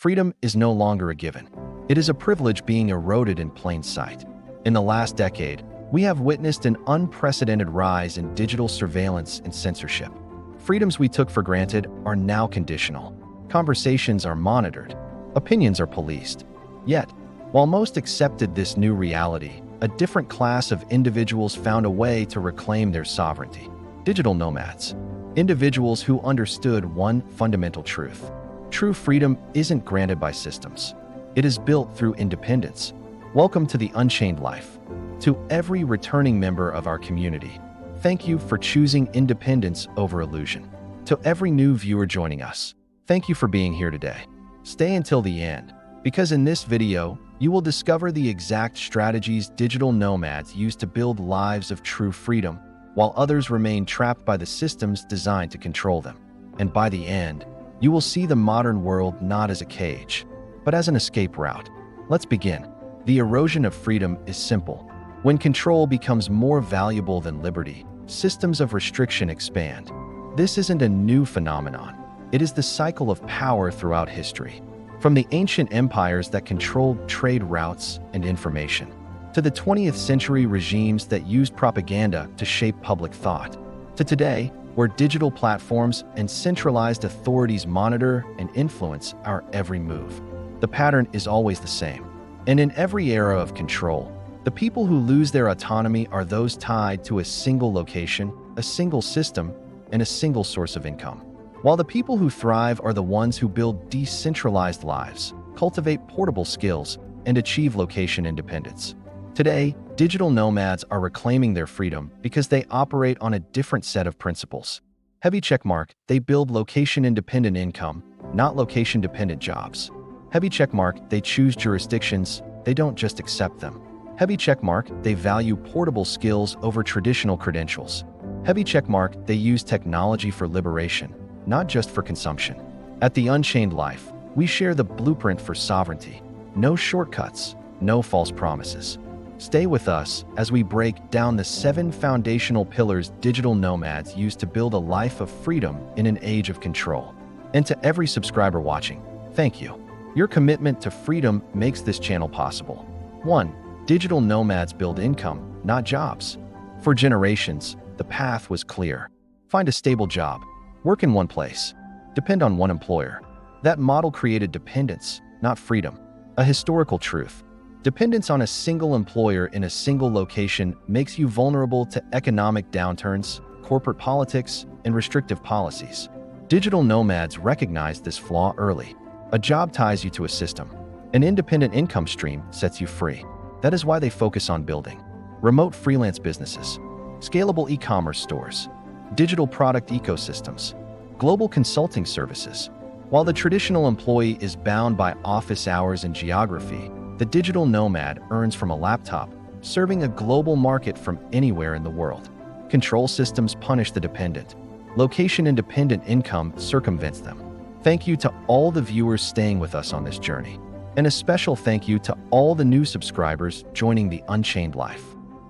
freedom is no longer a given. It is a privilege being eroded in plain sight. In the last decade, we have witnessed an unprecedented rise in digital surveillance and censorship. Freedoms we took for granted are now conditional. Conversations are monitored. Opinions are policed. Yet, while most accepted this new reality, a different class of individuals found a way to reclaim their sovereignty. Digital nomads. Individuals who understood one fundamental truth. True freedom isn't granted by systems. It is built through independence. Welcome to the Unchained Life. To every returning member of our community, thank you for choosing independence over illusion. To every new viewer joining us, thank you for being here today. Stay until the end, because in this video, you will discover the exact strategies digital nomads use to build lives of true freedom, while others remain trapped by the systems designed to control them. And by the end, you will see the modern world not as a cage, but as an escape route. Let's begin. The erosion of freedom is simple. When control becomes more valuable than liberty, systems of restriction expand. This isn't a new phenomenon. It is the cycle of power throughout history. From the ancient empires that controlled trade routes and information, to the 20th century regimes that used propaganda to shape public thought, to today, where digital platforms and centralized authorities monitor and influence our every move. The pattern is always the same. And in every era of control, the people who lose their autonomy are those tied to a single location, a single system, and a single source of income. While the people who thrive are the ones who build decentralized lives, cultivate portable skills, and achieve location independence. Today, digital nomads are reclaiming their freedom because they operate on a different set of principles. Heavy checkmark, they build location-independent income, not location-dependent jobs. Heavy checkmark, they choose jurisdictions, they don't just accept them. Heavy checkmark, they value portable skills over traditional credentials. Heavy checkmark, they use technology for liberation, not just for consumption. At the Unchained Life, we share the blueprint for sovereignty. No shortcuts, no false promises. Stay with us as we break down the 7 foundational pillars digital nomads use to build a life of freedom in an age of control. And to every subscriber watching, thank you. Your commitment to freedom makes this channel possible. 1. Digital nomads build income, not jobs. For generations, the path was clear. Find a stable job. Work in one place. Depend on one employer. That model created dependence, not freedom. A historical truth. Dependence on a single employer in a single location makes you vulnerable to economic downturns, corporate politics, and restrictive policies. Digital nomads recognize this flaw early. A job ties you to a system. An independent income stream sets you free. That is why they focus on building remote freelance businesses, scalable e-commerce stores, digital product ecosystems, global consulting services. While the traditional employee is bound by office hours and geography, the digital nomad earns from a laptop, serving a global market from anywhere in the world. Control systems punish the dependent. Location-independent income circumvents them. Thank you to all the viewers staying with us on this journey. And a special thank you to all the new subscribers joining the Unchained Life.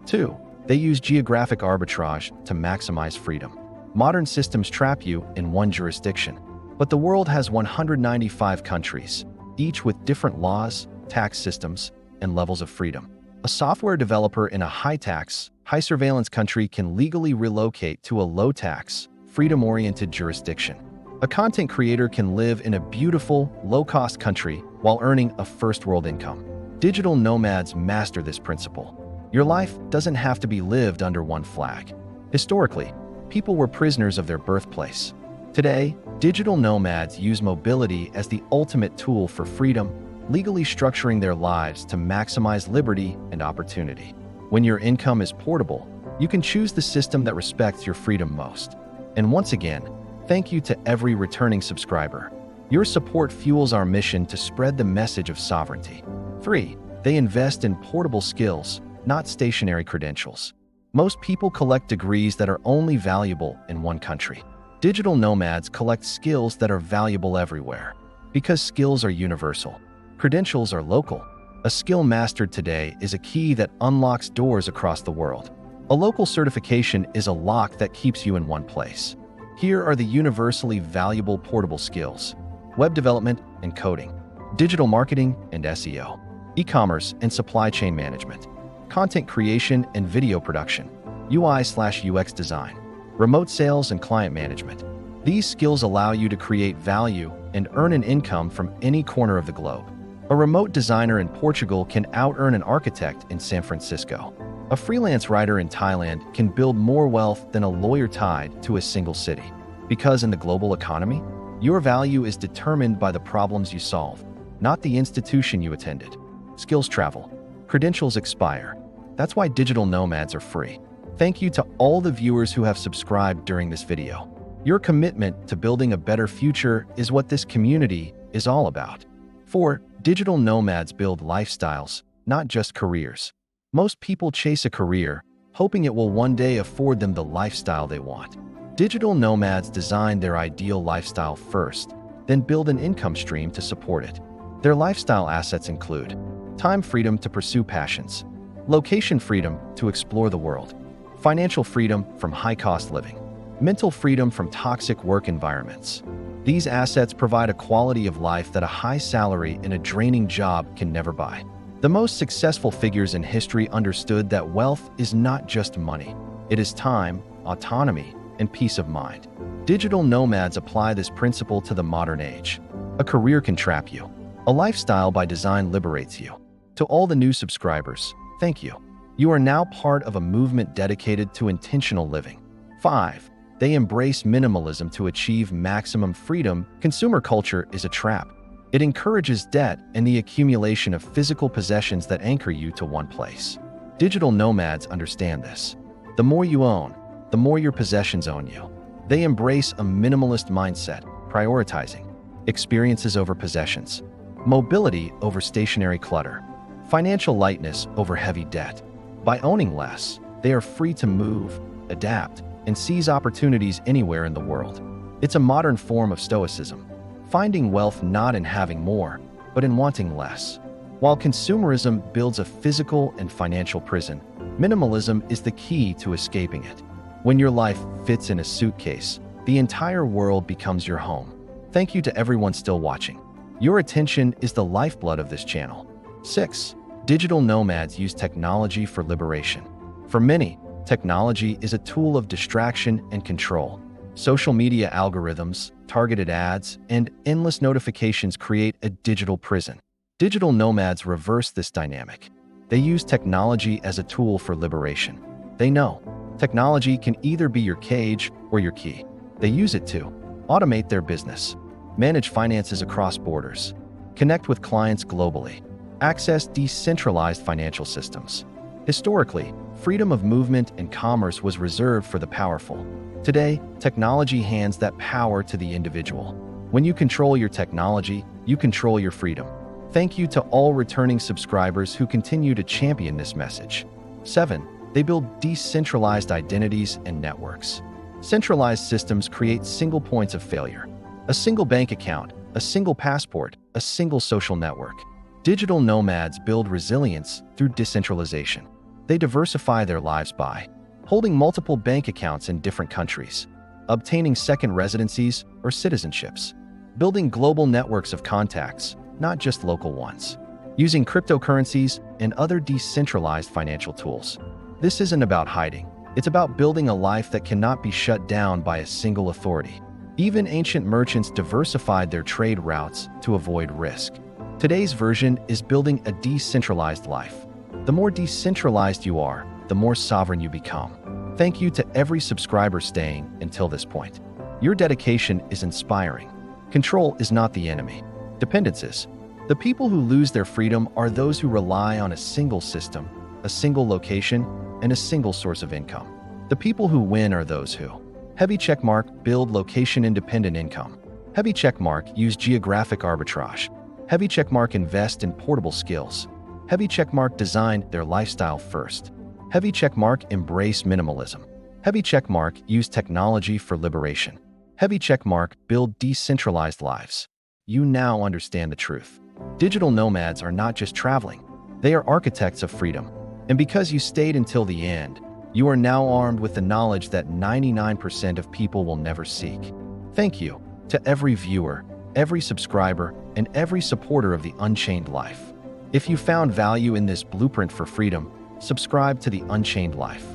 2. They use geographic arbitrage to maximize freedom. Modern systems trap you in one jurisdiction, but the world has 195 countries, each with different laws, tax systems, and levels of freedom. A software developer in a high-tax, high-surveillance country can legally relocate to a low-tax, freedom-oriented jurisdiction. A content creator can live in a beautiful, low-cost country while earning a first-world income. Digital nomads master this principle. Your life doesn't have to be lived under one flag. Historically, people were prisoners of their birthplace. Today, digital nomads use mobility as the ultimate tool for freedom, legally structuring their lives to maximize liberty and opportunity. When your income is portable, you can choose the system that respects your freedom most. And once again, thank you to every returning subscriber. Your support fuels our mission to spread the message of sovereignty. 3. They invest in portable skills, not stationary credentials. Most people collect degrees that are only valuable in one country. Digital nomads collect skills that are valuable everywhere. Because skills are universal, credentials are local. A skill mastered today is a key that unlocks doors across the world. A local certification is a lock that keeps you in one place. Here are the universally valuable portable skills: web development and coding. digital marketing and SEO, e-commerce and supply chain management, content creation and video production, UI/UX design, remote sales and client management. These skills allow you to create value and earn an income from any corner of the globe. A remote designer in Portugal can out-earn an architect in San Francisco. A freelance writer in Thailand can build more wealth than a lawyer tied to a single city. Because in the global economy, your value is determined by the problems you solve, not the institution you attended. Skills travel. Credentials expire. That's why digital nomads are free. Thank you to all the viewers who have subscribed during this video. Your commitment to building a better future is what this community is all about. 4. Digital nomads build lifestyles, not just careers. Most people chase a career, hoping it will one day afford them the lifestyle they want. Digital nomads design their ideal lifestyle first, then build an income stream to support it. Their lifestyle assets include time freedom to pursue passions, location freedom to explore the world, financial freedom from high-cost living, mental freedom from toxic work environments. These assets provide a quality of life that a high salary in a draining job can never buy. The most successful figures in history understood that wealth is not just money. It is time, autonomy, and peace of mind. Digital nomads apply this principle to the modern age. A career can trap you. A lifestyle by design liberates you. To all the new subscribers, thank you. You are now part of a movement dedicated to intentional living. 5. They embrace minimalism to achieve maximum freedom. Consumer culture is a trap. It encourages debt and the accumulation of physical possessions that anchor you to one place. Digital nomads understand this. The more you own, the more your possessions own you. They embrace a minimalist mindset, prioritizing experiences over possessions, mobility over stationary clutter, financial lightness over heavy debt. By owning less, they are free to move, adapt, and seize opportunities anywhere in the world. It's a modern form of stoicism, finding wealth not in having more, but in wanting less. While consumerism builds a physical and financial prison, minimalism is the key to escaping it. When your life fits in a suitcase, the entire world becomes your home. Thank you to everyone still watching. Your attention is the lifeblood of this channel. 6. Digital nomads use technology for liberation. For many, technology is a tool of distraction and control. Social media algorithms, targeted ads, and endless notifications create a digital prison. Digital nomads reverse this dynamic. They use technology as a tool for liberation. They know technology can either be your cage or your key. They use it to automate their business, manage finances across borders, connect with clients globally, access decentralized financial systems. Historically, freedom of movement and commerce was reserved for the powerful. Today, technology hands that power to the individual. When you control your technology, you control your freedom. Thank you to all returning subscribers who continue to champion this message. 7. They build decentralized identities and networks. Centralized systems create single points of failure. A single bank account, a single passport, a single social network. Digital nomads build resilience through decentralization. They diversify their lives by holding multiple bank accounts in different countries, obtaining second residencies or citizenships, building global networks of contacts, not just local ones, using cryptocurrencies and other decentralized financial tools. This isn't about hiding. It's about building a life that cannot be shut down by a single authority. Even ancient merchants diversified their trade routes to avoid risk. Today's version is building a decentralized life. The more decentralized you are, the more sovereign you become. Thank you to every subscriber staying until this point. Your dedication is inspiring. Control is not the enemy. Dependence is. The people who lose their freedom are those who rely on a single system, a single location, and a single source of income. The people who win are those who heavy checkmark build location-independent income. Heavy checkmark use geographic arbitrage. Heavy checkmark invest in portable skills. Heavy checkmark design their lifestyle first. Heavy checkmark embrace minimalism. Heavy checkmark use technology for liberation. Heavy checkmark build decentralized lives. You now understand the truth. Digital nomads are not just traveling. They are architects of freedom. And because you stayed until the end, you are now armed with the knowledge that 99% of people will never seek. Thank you to every viewer, every subscriber, and every supporter of the Unchained Life. If you found value in this blueprint for freedom, subscribe to the Unchained Life.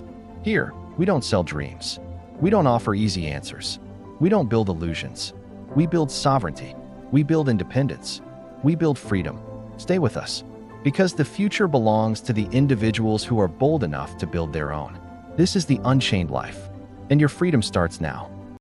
Here, we don't sell dreams. We don't offer easy answers. We don't build illusions. We build sovereignty. We build independence. We build freedom. Stay with us, because the future belongs to the individuals who are bold enough to build their own. This is the Unchained Life, and your freedom starts now.